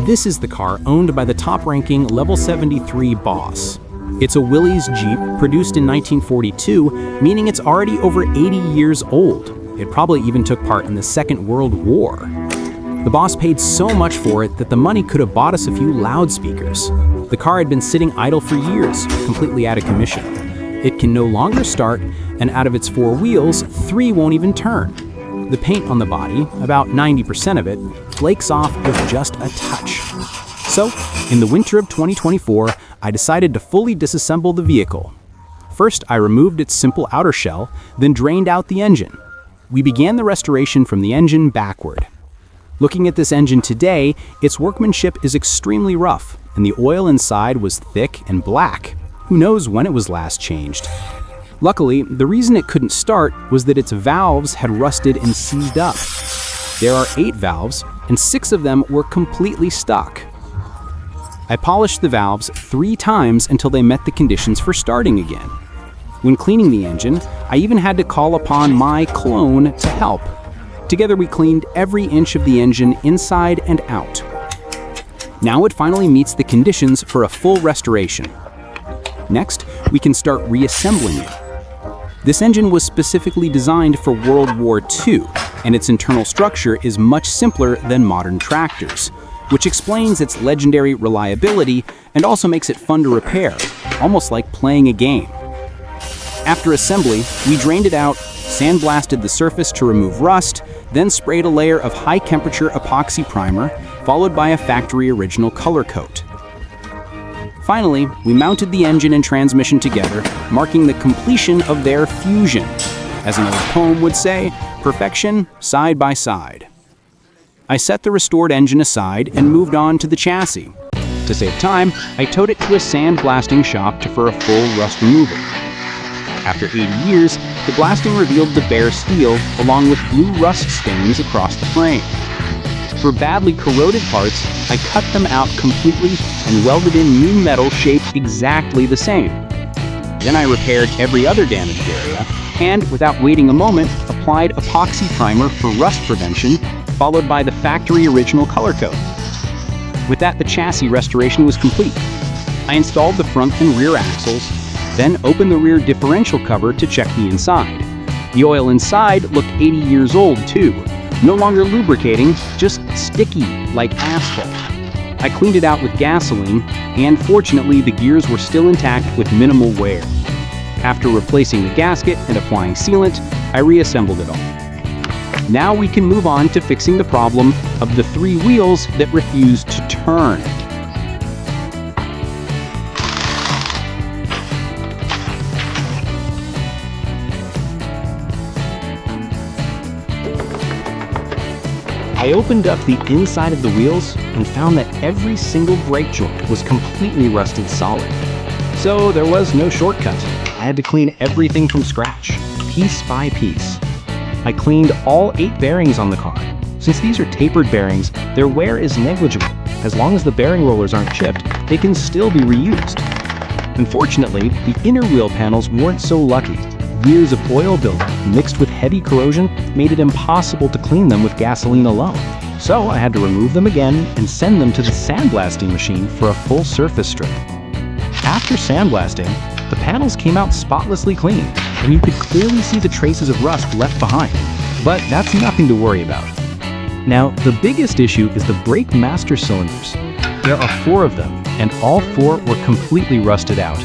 This is the car owned by the top-ranking Level 73 boss. It's a Willys Jeep produced in 1942, meaning it's already over 80 years old. It probably even took part in the Second World War. The boss paid so much for it that the money could have bought us a few loudspeakers. The car had been sitting idle for years, completely out of commission. It can no longer start, and out of its 4 wheels, 3 won't even turn. The paint on the body, about 90% of it, flakes off with just a touch. So, in the winter of 2024, I decided to fully disassemble the vehicle. First, I removed its simple outer shell, then drained out the engine. We began the restoration from the engine backward. Looking at this engine today, its workmanship is extremely rough, and the oil inside was thick and black. Who knows when it was last changed? Luckily, the reason it couldn't start was that its valves had rusted and seized up. There are 8 valves, and 6 of them were completely stuck. I polished the valves 3 times until they met the conditions for starting again. When cleaning the engine, I even had to call upon my clone to help. Together we cleaned every inch of the engine inside and out. Now it finally meets the conditions for a full restoration. Next, we can start reassembling it. This engine was specifically designed for World War II, and its internal structure is much simpler than modern tractors, which explains its legendary reliability and also makes it fun to repair, almost like playing a game. After assembly, we drained it out, sandblasted the surface to remove rust, then sprayed a layer of high-temperature epoxy primer, followed by a factory original color coat. Finally, we mounted the engine and transmission together, marking the completion of their fusion. As an old poem would say, perfection side by side. I set the restored engine aside and moved on to the chassis. To save time, I towed it to a sandblasting shop for a full rust removal. After 80 years, the blasting revealed the bare steel along with blue rust stains across the frame. For badly corroded parts, I cut them out completely and welded in new metal shaped exactly the same. Then I repaired every other damaged area and, without waiting a moment, applied epoxy primer for rust prevention, followed by the factory original color coat. With that, the chassis restoration was complete. I installed the front and rear axles, then opened the rear differential cover to check the inside. The oil inside looked 80 years old too. No longer lubricating, just sticky like asphalt. I cleaned it out with gasoline, and fortunately the gears were still intact with minimal wear. After replacing the gasket and applying sealant, I reassembled it all. Now we can move on to fixing the problem of the 3 wheels that refused to turn. I opened up the inside of the wheels and found that every single brake joint was completely rusted solid. So there was no shortcut. I had to clean everything from scratch, piece by piece. I cleaned all 8 bearings on the car. Since these are tapered bearings, their wear is negligible. As long as the bearing rollers aren't chipped, they can still be reused. Unfortunately, the inner wheel panels weren't so lucky. Years of oil buildup mixed with heavy corrosion made it impossible to clean them with gasoline alone. So I had to remove them again and send them to the sandblasting machine for a full surface strip. After sandblasting, the panels came out spotlessly clean, and you could clearly see the traces of rust left behind. But that's nothing to worry about. Now, the biggest issue is the brake master cylinders. There are 4 of them, and all 4 were completely rusted out.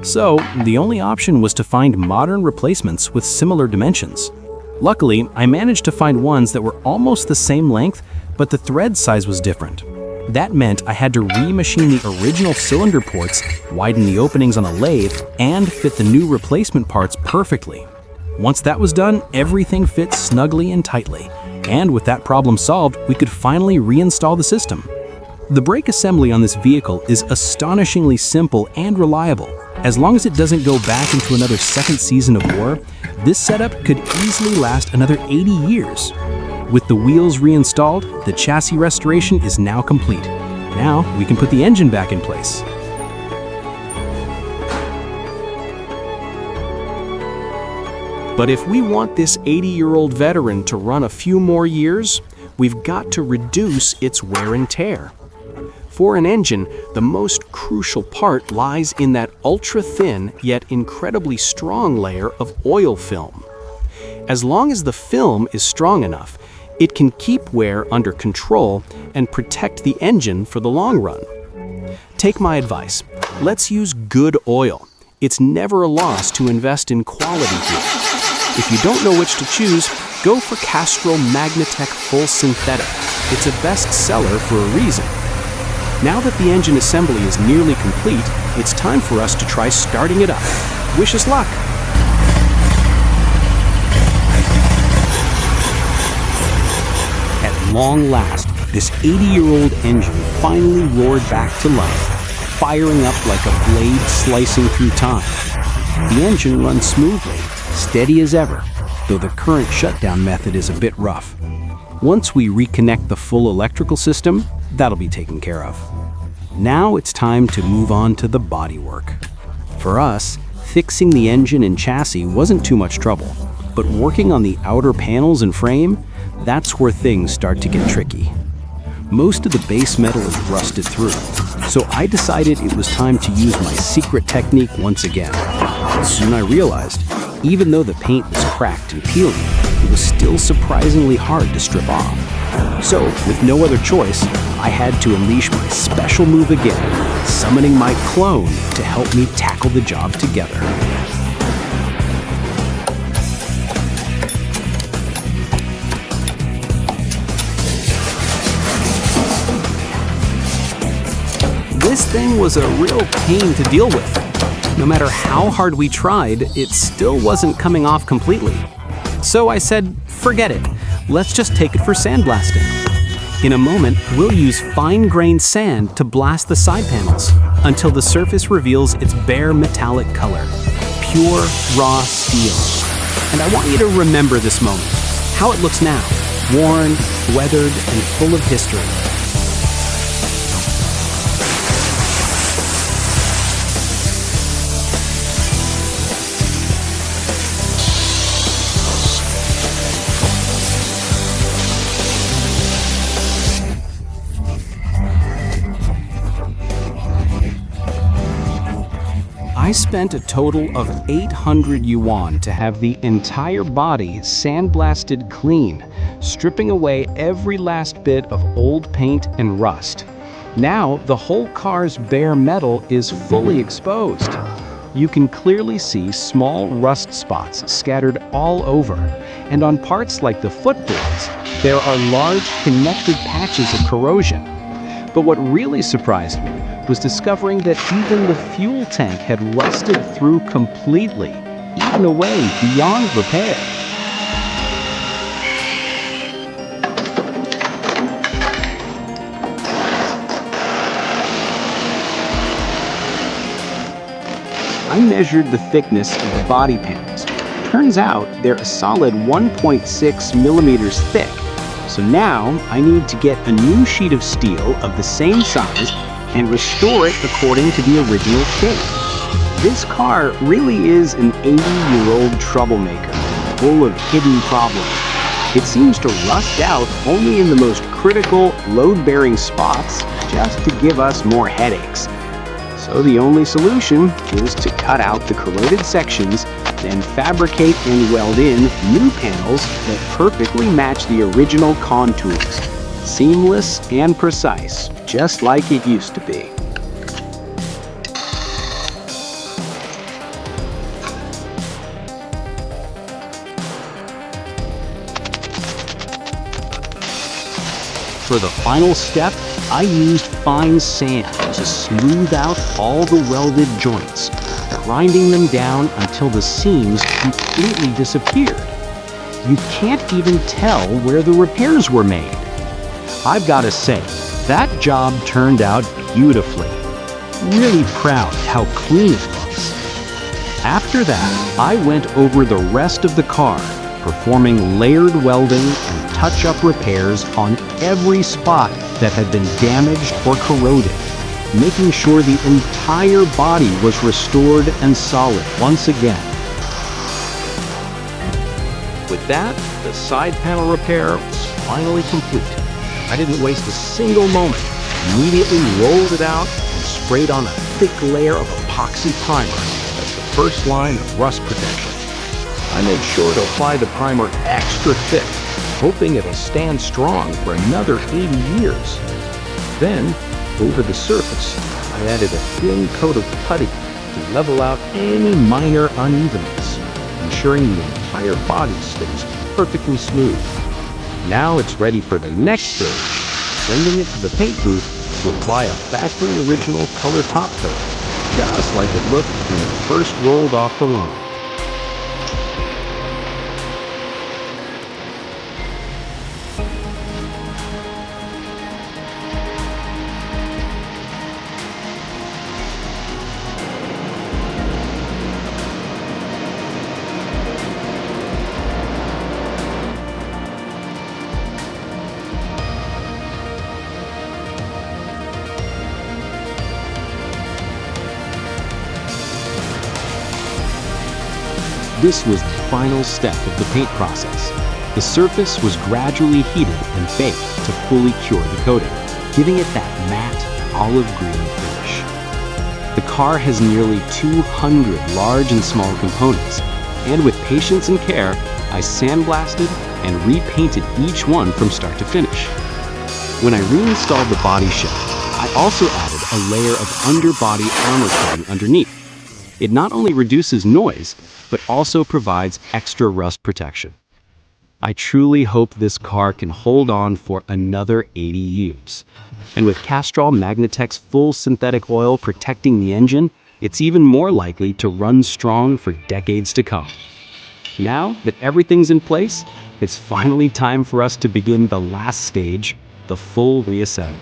So, the only option was to find modern replacements with similar dimensions. Luckily, I managed to find ones that were almost the same length, but the thread size was different. That meant I had to remachine the original cylinder ports, widen the openings on a lathe, and fit the new replacement parts perfectly. Once that was done, everything fit snugly and tightly. And with that problem solved, we could finally reinstall the system. The brake assembly on this vehicle is astonishingly simple and reliable. As long as it doesn't go back into another second season of war, this setup could easily last another 80 years. With the wheels reinstalled, the chassis restoration is now complete. Now we can put the engine back in place. But if we want this 80-year-old veteran to run a few more years, we've got to reduce its wear and tear. For an engine, the most crucial part lies in that ultra-thin yet incredibly strong layer of oil film. As long as the film is strong enough, it can keep wear under control and protect the engine for the long run. Take my advice. Let's use good oil. It's never a loss to invest in quality here. If you don't know which to choose, go for Castrol Magnatech Full Synthetic. It's a best seller for a reason. Now that the engine assembly is nearly complete, it's time for us to try starting it up. Wish us luck! At long last, this 80-year-old engine finally roared back to life, firing up like a blade slicing through time. The engine runs smoothly, steady as ever, though the current shutdown method is a bit rough. Once we reconnect the full electrical system, that'll be taken care of. Now it's time to move on to the bodywork. For us, fixing the engine and chassis wasn't too much trouble, but working on the outer panels and frame, that's where things start to get tricky. Most of the base metal is rusted through, so I decided it was time to use my secret technique once again. Soon I realized, even though the paint was cracked and peeling, it was still surprisingly hard to strip off. So, with no other choice, I had to unleash my special move again, summoning my clone to help me tackle the job together. This thing was a real pain to deal with. No matter how hard we tried, it still wasn't coming off completely. So I said, forget it. Let's just take it for sandblasting. In a moment, we'll use fine-grained sand to blast the side panels until the surface reveals its bare metallic color. Pure, raw steel. And I want you to remember this moment. How it looks now. Worn, weathered, and full of history. I spent a total of 800 yuan to have the entire body sandblasted clean, stripping away every last bit of old paint and rust. Now, the whole car's bare metal is fully exposed. You can clearly see small rust spots scattered all over, and on parts like the footboards, there are large connected patches of corrosion. But what really surprised me was discovering that even the fuel tank had rusted through completely, eaten away beyond repair. I measured the thickness of the body panels. Turns out they're a solid 1.6 millimeters thick. So now I need to get a new sheet of steel of the same size and restore it according to the original shape. This car really is an 80-year-old troublemaker, full of hidden problems. It seems to rust out only in the most critical, load-bearing spots just to give us more headaches. So the only solution is to cut out the corroded sections, then fabricate and weld in new panels that perfectly match the original contours. Seamless and precise, just like it used to be. For the final step, I used fine sand to smooth out all the welded joints, grinding them down until the seams completely disappeared. You can't even tell where the repairs were made. I've got to say, that job turned out beautifully. Really proud how clean it looks. After that, I went over the rest of the car, performing layered welding and touch-up repairs on every spot that had been damaged or corroded, making sure the entire body was restored and solid once again. With that, the side panel repair was finally complete. I didn't waste a single moment, Immediately rolled it out and sprayed on a thick layer of epoxy primer as the first line of rust protection. I made sure to apply the primer extra thick, hoping it'll stand strong for another 80 years. Then, over the surface, I added a thin coat of putty to level out any minor unevenness, ensuring the entire body stays perfectly smooth. Now it's ready for the next stage, sending it to the paint booth to apply a factory original color top coat, just like it looked when it first rolled off the line. This was the final step of the paint process. The surface was gradually heated and baked to fully cure the coating, giving it that matte olive green finish. The car has nearly 200 large and small components, and with patience and care, I sandblasted and repainted each one from start to finish. When I reinstalled the body shell, I also added a layer of underbody armor coating underneath. It not only reduces noise, but also provides extra rust protection. I truly hope this car can hold on for another 80 years. And with Castrol Magnetec's full synthetic oil protecting the engine, it's even more likely to run strong for decades to come. Now that everything's in place, it's finally time for us to begin the last stage, the full reassembly.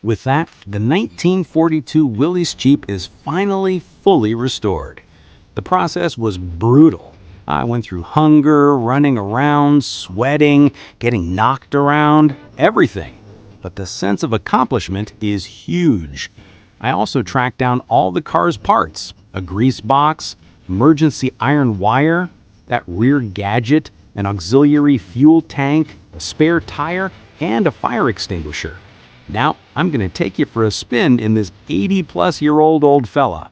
With that, the 1942 Willys Jeep is finally fully restored. The process was brutal. I went through hunger, running around, sweating, getting knocked around, everything. But the sense of accomplishment is huge. I also tracked down all the car's parts, a grease box, emergency iron wire, that rear gadget, an auxiliary fuel tank, a spare tire, and a fire extinguisher. Now, I'm going to take you for a spin in this 80-plus-year-old old fella.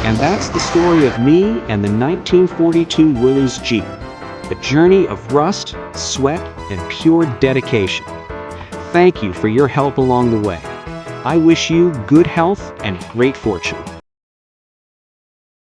And that's the story of me and the 1942 Willys Jeep. A journey of rust, sweat, and pure dedication. Thank you for your help along the way. I wish you good health and great fortune.